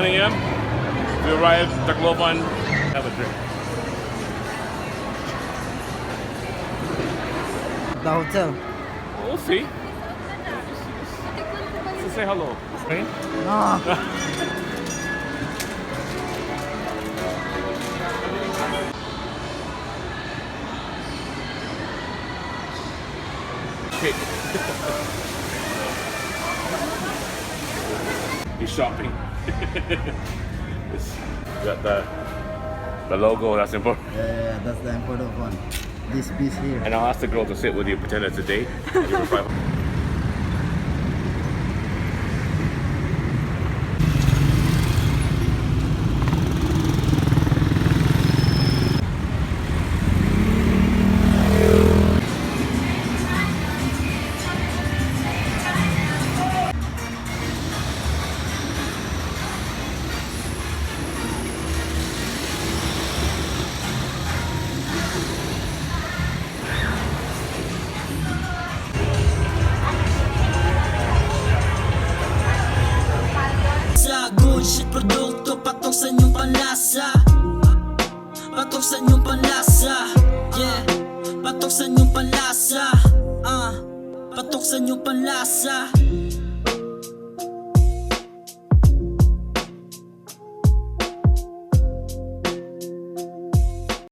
1 a.m. We arrived, Tacloban, have a drink. The hotel. We'll see. Just say hello. Spain? No. Cake. He's shopping. It's got the logo, that's important. Yeah, that's the important one. This piece here. And I'll ask the girl to sit with you, pretend it's a date. Give her 500. Good shit produkto, patok sa inyong panlasa. Patok sa inyong panlasa. Yeah, patok sa inyong panlasa. Patok sa inyong panlasa.